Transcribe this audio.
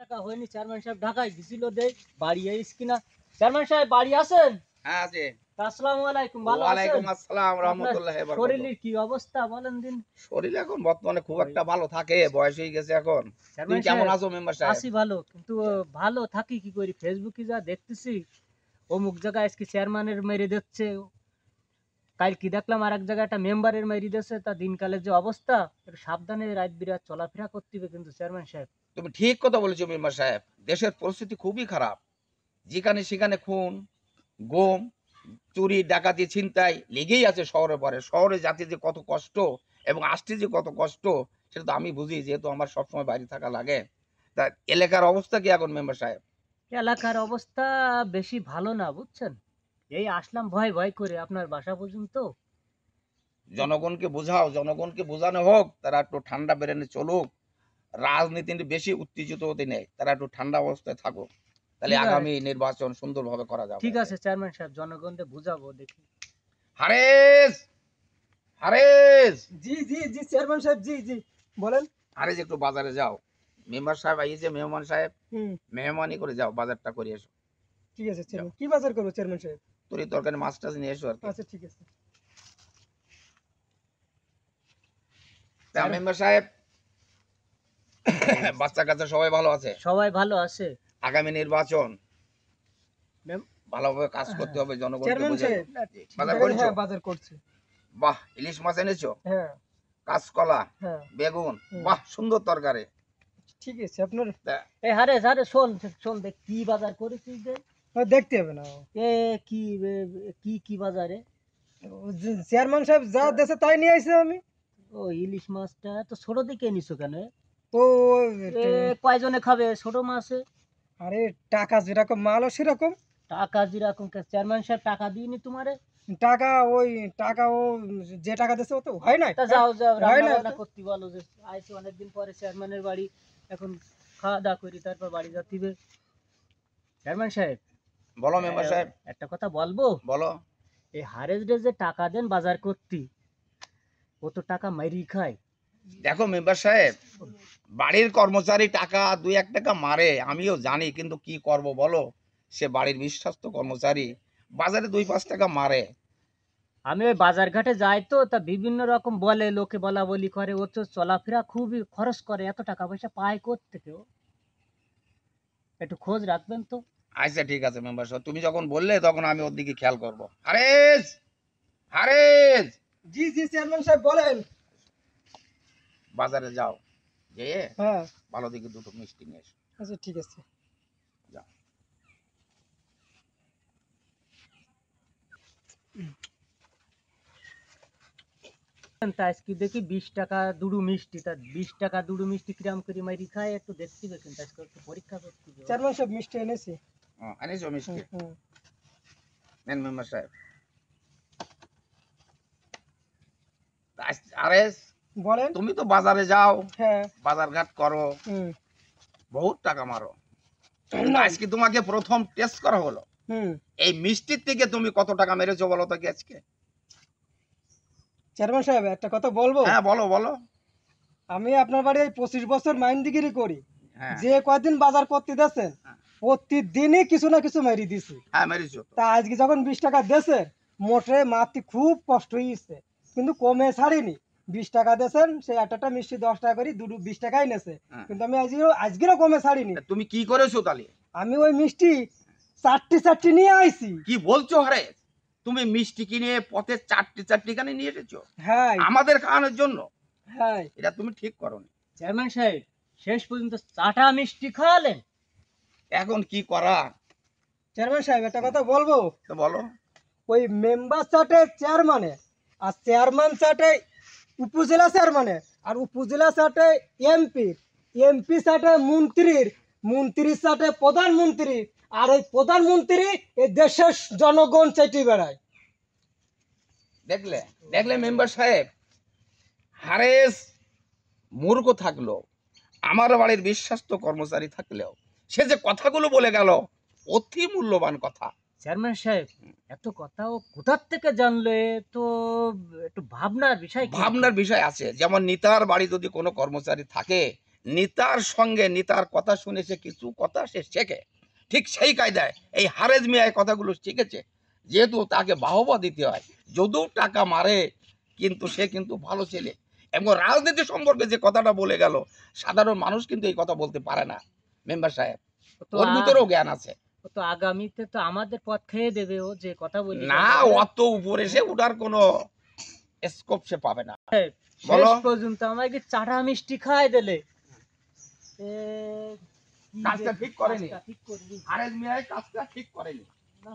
টাকা হয়নি। চেয়ারম্যান সাহেব ঢাকায় গেছিল, দেই বাড়ি আইস কিনা। চেয়ারম্যান সাহেব বাড়ি আছেন? হ্যাঁ আছে। আসসালামু আলাইকুম, ভালো আছেন? ওয়ালাইকুম আসসালাম আপনার রাহমাতুল্লাহি ওয়া বারাকাতুহু। শরীরের কি অবস্থা বলেন দিন। শরীর এখন বর্তমানে খুব ওই একটা ভালো থাকে, বয়স হয়ে গেছে এখন। তুমি চেয়ারম্যান কেমন সাহেব, আছো মেম্বার সাহেব? আছি ভালো, কিন্তু ভালো থাকি কি করি, ফেসবুকে যা দেখতেছি অমুক জায়গায় আজকে চেয়ারম্যানের মেরে দিচ্ছে, কাল কি দেখলাম আর এক জায়গায় একটা মেম্বারের মেরে দিচ্ছে। তা দিনকালের যে অবস্থা, একটু সাবধানে রাত বিরাত চলাফেরা করতে হবে কিন্তু চেয়ারম্যান সাহেব। তুমি ঠিক কথা বলেছো মেম্বার সাহেব, দেশের পরিস্থিতি খুবই খারাপ। যেখানে সেখানে খুন, গুম, চুরি, ডাকাতি, ছিনতাই লেগেই আছে শহরে। পরে শহরে যাতে যে কত কষ্ট এবং আসতে যে কত কষ্ট, সেটা তো আমি বুঝি, যেহেতু আমার সবসময় বাইরে থাকা লাগে। তা এলাকার অবস্থা কি এখন মেম্বার সাহেব? এলাকার অবস্থা বেশি ভালো না বুঝছেন। এই আসলাম ভয় ভয় করে আপনার বাসা পর্যন্ত। জনগণকে বোঝাও, জনগণকে বোঝানো হোক, তারা একটু ঠান্ডা বেরেনে চলুক। রাজনীতি বেশি উত্তেজিত হতে নেই, তারা একটু ঠান্ডা অবস্থায় থাকুক, তাহলে ঠিক আছে, আগামী নির্বাচন সুন্দরভাবে করা যাবে। ঠিক আছে চেয়ারম্যান সাহেব, জনগণকে বুঝাবো দেখি। হারেস, হারেস, জি জি জি চেয়ারম্যান সাহেব, জি জি বলেন। হারেস একটু বাজারে যাও। মেম্বার সাহেব আইছে, মেহমান সাহেব, হুম, মেহমানি করে যাও, বাজারটা করে এসো। ঠিক আছে যাও, চেয়ারম্যান। কি বাজার করবো চেয়ারম্যান সাহেব? তরি তরকারি মাছ টাছ নিয়ে এসো আর কি। আচ্ছা ঠিক আছে। তা মেম্বার সাহেব, বাচ্চা কাচ্চা সবাই ভালো আছে? সবাই ভালো আছে। আগামী নির্বাচন মেম- ভালোভাবে কাজ করতে হবে, জনগণকে চেয়ারম্যান বোঝাই। সাহেব, বাজার দেখেন, করেছো? হ্যাঁ বাজার করছি। বাহ, ইলিশ মাছ এনেছো, হ্যাঁ কাঁচকলা, হ্যাঁ। বেগুন, হুম। বাহ সুন্দর তরকারি। ঠিক আছে আপনার, তা এই হারে হারে শোন শোন দেখ কি বাজার করেছিস যে। দেখতে হবে না। এ কি কি কি বাজারে? চেয়ারম্যান সাহেব যা দেশে তাই নিয়ে আইছি আমি। ও ইলিশ মাছটা তো ছোট দিকে নিছো কেন? তো এ কয়জনে খাবে ছোট মাছে? আরে টাকা যেরকম মালও সেরকম। টাকা যেরকম চেয়ারম্যান সাহেব টাকা দিইনি তোমারে? টাকা ওই টাকা ও যে টাকা দিচ্ছে ও তো হয় নাই। তা যাও যাও, হয় রান্না না বান্না তো। করতে বলো যে আইসি অনেকদিন পরে চেয়ারম্যানের বাড়ি, এখন খাওয়া দাওয়া করি তারপর বাড়ি যেতে হবে। চেয়ারম্যান সাহেব, বলো মেম্বার সাহেব, একটা কথা বলবো। বলো। এই হারেস ডে যে টাকা দেন বাজার করতে, ও তো টাকা মারি খায়। দেখো মেম্বার সাহেব, বাড়ির কর্মচারী টাকা দুই এক টাকা মারে, আমিও জানি, কিন্তু কি করব বলো, সে বাড়ির বিশ্বস্ত কর্মচারী, বাজারে 2-5 টাকা মারে। আমি ওই বাজার ঘাটে যাই তো, তা বিভিন্ন রকম বলে, লোকে বলা বলি করে, ও তো চলাফেরা খুবই খরচ করে, এত টাকা পয়সা পায় কোত্থেকে ও? একটু খোঁজ রাখবেন তো। আচ্ছা ঠিক আছে মেম্বার সাহেব, তুমি যখন বললে তখন আমি ওর দিকে খেয়াল করব। হারেস, হারেস, জি জি চেয়ারম্যান সাহেব বলেন। বাজারে যাও, যেয়ে হ্যাঁ ভালো দিকে দুটো মিষ্টি নিয়ে এসো। আচ্ছা ঠিক আছে। যাও। তা আজকে দেখি 20 টাকা দুড়ু মিষ্টি, তা 20 টাকা দুড়ু মিষ্টি কিরাম করে মারি খায় একটু দেখতে হবে, কিন্তু আজকে একটু পরীক্ষা করতে হবে। চেয়ারম্যান সাহেব মিষ্টি এনেছি। এনেছো হুম মিষ্টি? হুম। নেন মেম্বার সাহেব। হারেস, বলেন। তুমি তো বাজারে যাও, হ্যাঁ। বাজার ঘাট করো, হুম বহুত টাকা মারো, কিন্তু না। আজকে তোমাকে প্রথম টেস্ট করা হলো, হুম। এই মিষ্টির থেকে তুমি কত টাকা মেরেছো বলো তো কি আজকে? চেয়ারম্যান সাহেব একটা কথা বলবো। হ্যাঁ বলো বলো। আমি আপনার বাড়ি এই 25 বছর মাইন্দিগিরি করি। হ্যাঁ যে কয়দিন বাজার করতে দিয়েছেন হ্যাঁ। প্রতিদিনই কিছু না কিছু মেরি দিছি। হ্যাঁ মেরেছো তো। তা আজকে যখন 20 টাকা দিয়েছে, মোটে মারতে খুব কষ্ট হয়েছে, কিন্তু কমে ছাড়িনি। 20 টাকা দিয়েছেন, সেই একটা মিষ্টি 10 টাকা করে দুটো 20 টাকাই নেছে, হ্যাঁ। কিন্তু আমি আজকেরও কমে ছাড়িনি। তা তুমি কি করেছো তাহলে? আমি ওই মিষ্টি চারটি চারটি নিয়ে আইছি। কি বলছো হারে, তুমি মিষ্টি কিনে পথে চারটি চারটি কানে নিয়ে এসেছো হ্যাঁ আমাদের খাওয়ানোর জন্য? হ্যাঁ। এটা তুমি ঠিক করোনি। চেয়ারম্যান সাহেব, শেষ পর্যন্ত চাটা মিষ্টি খাওয়ালেন। এখন কি করা? চেয়ারম্যান সাহেব একটা কথা বলবো। তো বলো। ওই মেম্বার চাটে চেয়ারম্যানে, আর চেয়ারম্যান চাটে উপজেলা চেয়ারম্যানে, আর উপজেলা চাটে এমপি, এমপি চাটে মন্ত্রীর, মন্ত্রীর চাটে প্রধানমন্ত্রী, আর ওই প্রধানমন্ত্রী এই দেশের জনগণ চেটে বেড়ায়। দেখলে, দেখলে মেম্বার সাহেব, হারেস মূর্খ থাকলো, আমার বাড়ির বিশ্বাস্ত কর্মচারী থাকলেও সে যে কথাগুলো বলে গেল, অতি মূল্যবান কথা। চেয়ারম্যান সাহেব, এত কথা ও কোথার থেকে জানলে? তো একটু ভাবনার বিষয়। ভাবনার বিষয় আছে, যেমন নিতার বাড়ি যদি কোনো কর্মচারী থাকে, নেতার সঙ্গে নেতার কথা শুনে সে কিছু কথা সে শেখে, ঠিক সেই কায়দায় এই হারেজ মিয়া এই কথাগুলো শিখেছে। যেহেতু তাকে বাহবা দিতে হয়, যদিও টাকা মারে কিন্তু সে কিন্তু ভালো ছেলে। এবং রাজনীতি সম্পর্কে যে কথাটা বলে গেল, সাধারণ মানুষ কিন্তু এই কথা বলতে পারে না মেম্বার সাহেব, তো ওর ভিতরেও জ্ঞান আছে। ও তো আগামীতে তো আমাদের পথ খেয়ে দেবে, ও যে কথা বলি না, অত উপরে সে উঠার কোনো স্কোপ সে পাবে না। শেষ বলো। পর্যন্ত আমাকে চাটা মিষ্টি খাই দিলে কাজটা ঠিক করেনি, ঠিক করবি হারেজ মিয়া কাজটা ঠিক করেনি। না।